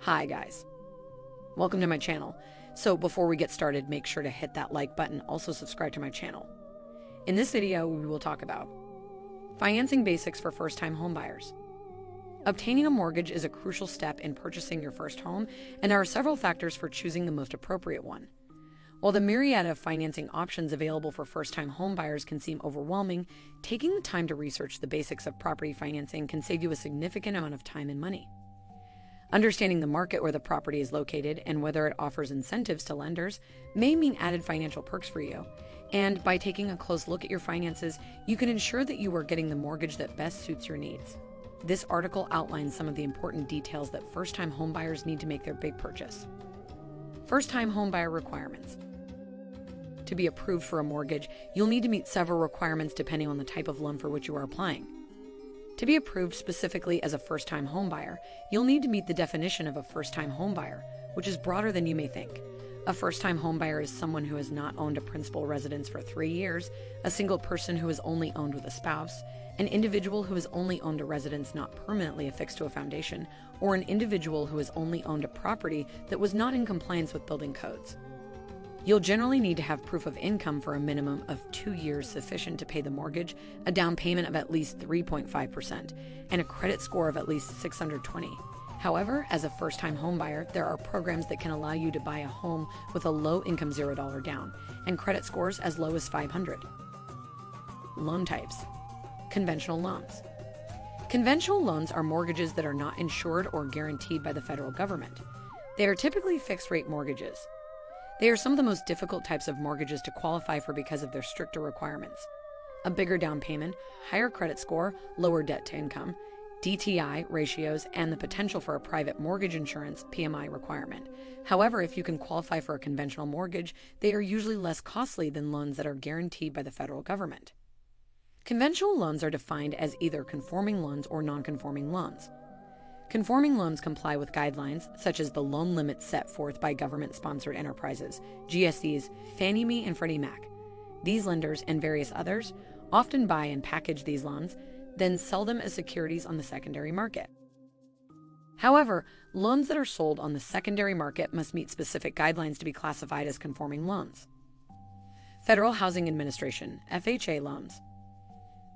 Hi guys, welcome to my channel. So before we get started, make sure to hit that like button, also subscribe to my channel. In this video, we will talk about financing basics for first-time homebuyers. Obtaining a mortgage is a crucial step in purchasing your first home, and there are several factors for choosing the most appropriate one. While the myriad of financing options available for first-time homebuyers can seem overwhelming, taking the time to research the basics of property financing can save you a significant amount of time and money. Understanding the market where the property is located and whether it offers incentives to lenders may mean added financial perks for you. And by taking a close look at your finances, you can ensure that you are getting the mortgage that best suits your needs. This article outlines some of the important details that first-time homebuyers need to make their big purchase. First-time homebuyer requirements. To be approved for a mortgage, you'll need to meet several requirements depending on the type of loan for which you are applying. To be approved specifically as a first-time homebuyer, you'll need to meet the definition of a first-time homebuyer, which is broader than you may think. A first-time homebuyer is someone who has not owned a principal residence for 3 years, a single person who has only owned with a spouse, an individual who has only owned a residence not permanently affixed to a foundation, or an individual who has only owned a property that was not in compliance with building codes. You'll generally need to have proof of income for a minimum of 2 years sufficient to pay the mortgage, a down payment of at least 3.5%, and a credit score of at least 620. However, as a first-time homebuyer, there are programs that can allow you to buy a home with a low-income $0 down and credit scores as low as 500. Loan types. Conventional loans. Conventional loans are mortgages that are not insured or guaranteed by the federal government. They are typically fixed-rate mortgages. They are some of the most difficult types of mortgages to qualify for because of their stricter requirements. A bigger down payment, higher credit score, lower debt to income, DTI ratios, and the potential for a private mortgage insurance PMI requirement. However, if you can qualify for a conventional mortgage, they are usually less costly than loans that are guaranteed by the federal government. Conventional loans are defined as either conforming loans or non-conforming loans. Conforming loans comply with guidelines such as the loan limits set forth by government-sponsored enterprises, GSEs, Fannie Mae and Freddie Mac. These lenders and various others often buy and package these loans, then sell them as securities on the secondary market. However, loans that are sold on the secondary market must meet specific guidelines to be classified as conforming loans. Federal Housing Administration, FHA loans.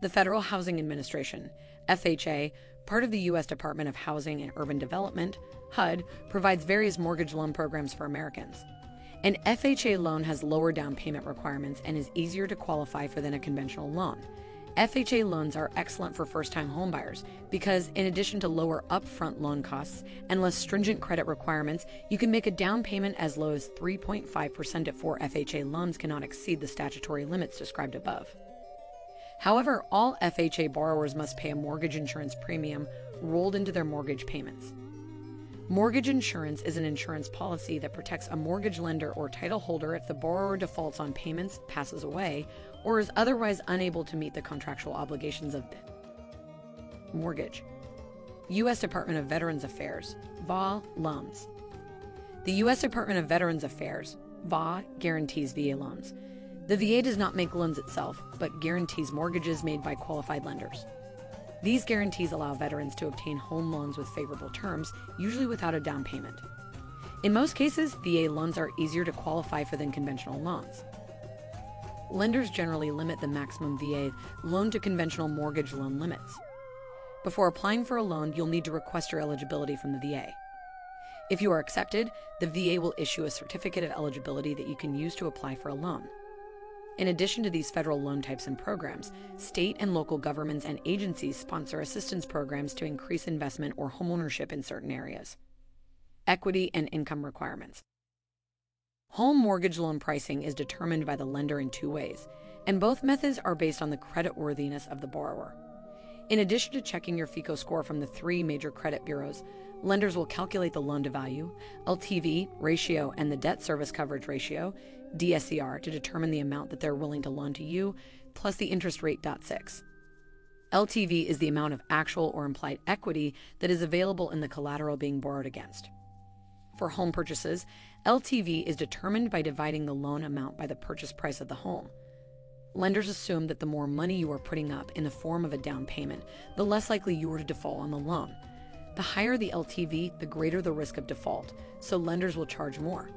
The Federal Housing Administration, FHA, part of the U.S. Department of Housing and Urban Development, HUD, provides various mortgage loan programs for Americans. An FHA loan has lower down payment requirements and is easier to qualify for than a conventional loan. FHA loans are excellent for first-time homebuyers because, in addition to lower upfront loan costs and less stringent credit requirements, you can make a down payment as low as 3.5% if 4 FHA loans cannot exceed the statutory limits described above. However, all FHA borrowers must pay a mortgage insurance premium rolled into their mortgage payments. Mortgage insurance is an insurance policy that protects a mortgage lender or title holder if the borrower defaults on payments, passes away, or is otherwise unable to meet the contractual obligations of the mortgage. U.S. Department of Veterans Affairs, VA loans. The U.S. Department of Veterans Affairs, VA, guarantees VA loans. The VA does not make loans itself, but guarantees mortgages made by qualified lenders. These guarantees allow veterans to obtain home loans with favorable terms, usually without a down payment. In most cases, VA loans are easier to qualify for than conventional loans. Lenders generally limit the maximum VA loan to conventional mortgage loan limits. Before applying for a loan, you'll need to request your eligibility from the VA. If you are accepted, the VA will issue a certificate of eligibility that you can use to apply for a loan. In addition to these federal loan types and programs, state and local governments and agencies sponsor assistance programs to increase investment or homeownership in certain areas. Equity and income requirements. Home mortgage loan pricing is determined by the lender in 2 ways, and both methods are based on the creditworthiness of the borrower. In addition to checking your FICO score from the 3 major credit bureaus, lenders will calculate the loan-to-value, LTV ratio, and the debt service coverage ratio, DSCR, to determine the amount that they're willing to loan to you, plus the interest rate. 6. LTV is the amount of actual or implied equity that is available in the collateral being borrowed against. For home purchases, LTV is determined by dividing the loan amount by the purchase price of the home. Lenders assume that the more money you are putting up in the form of a down payment, the less likely you are to default on the loan. The higher the LTV, the greater the risk of default, so lenders will charge more.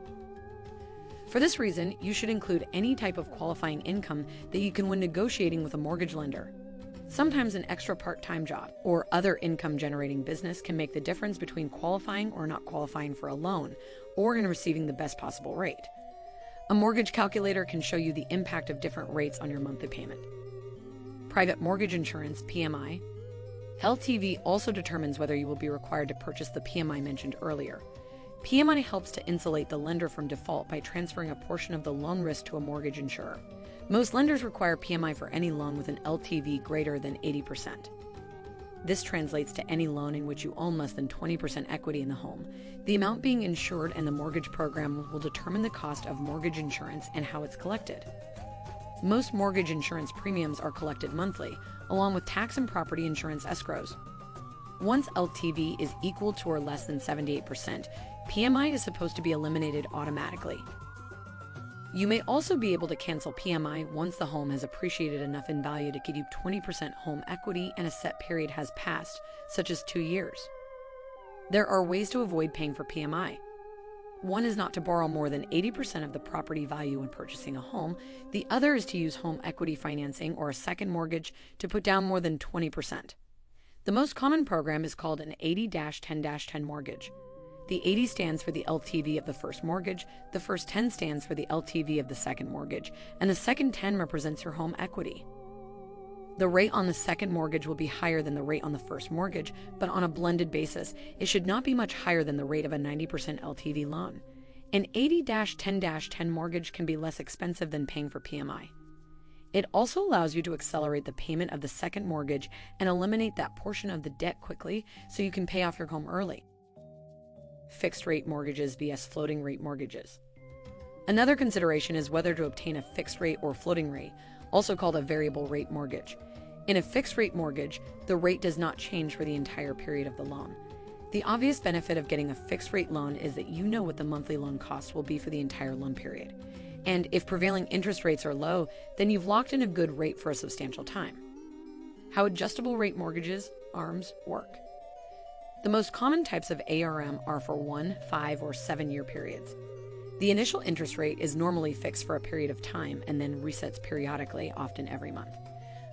For this reason, you should include any type of qualifying income that you can when negotiating with a mortgage lender. Sometimes an extra part-time job or other income-generating business can make the difference between qualifying or not qualifying for a loan, or in receiving the best possible rate. A mortgage calculator can show you the impact of different rates on your monthly payment. Private mortgage insurance, PMI. LTV also determines whether you will be required to purchase the PMI mentioned earlier. PMI helps to insulate the lender from default by transferring a portion of the loan risk to a mortgage insurer. Most lenders require PMI for any loan with an LTV greater than 80%. This translates to any loan in which you own less than 20% equity in the home. The amount being insured and the mortgage program will determine the cost of mortgage insurance and how it's collected. Most mortgage insurance premiums are collected monthly, along with tax and property insurance escrows. Once LTV is equal to or less than 78%, PMI is supposed to be eliminated automatically. You may also be able to cancel PMI once the home has appreciated enough in value to give you 20% home equity and a set period has passed, such as 2 years. There are ways to avoid paying for PMI. One is not to borrow more than 80% of the property value when purchasing a home. The other is to use home equity financing or a second mortgage to put down more than 20%. The most common program is called an 80-10-10 mortgage. The 80 stands for the LTV of the first mortgage, the first 10 stands for the LTV of the second mortgage, and the second 10 represents your home equity. The rate on the second mortgage will be higher than the rate on the first mortgage, but on a blended basis, it should not be much higher than the rate of a 90% LTV loan. An 80-10-10 mortgage can be less expensive than paying for PMI. It also allows you to accelerate the payment of the second mortgage and eliminate that portion of the debt quickly so you can pay off your home early. Fixed-rate mortgages vs. floating-rate mortgages. Another consideration is whether to obtain a fixed-rate or floating rate, also called a variable-rate mortgage. In a fixed-rate mortgage, the rate does not change for the entire period of the loan. The obvious benefit of getting a fixed-rate loan is that you know what the monthly loan cost will be for the entire loan period. And if prevailing interest rates are low, then you've locked in a good rate for a substantial time. How adjustable-rate mortgages, ARMs, work. The most common types of ARM are for 1, 5, or 7-year periods. The initial interest rate is normally fixed for a period of time and then resets periodically, often every month.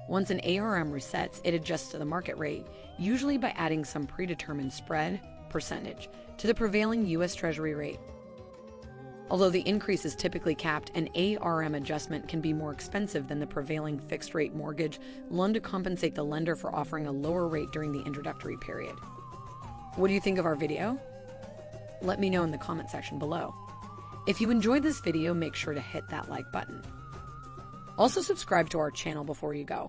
Once an ARM resets, it adjusts to the market rate, usually by adding some predetermined spread, percentage, to the prevailing U.S. Treasury rate. Although the increase is typically capped, an ARM adjustment can be more expensive than the prevailing fixed-rate mortgage loan to compensate the lender for offering a lower rate during the introductory period. What do you think of our video? Let me know in the comment section below. If you enjoyed this video, make sure to hit that like button. Also subscribe to our channel before you go.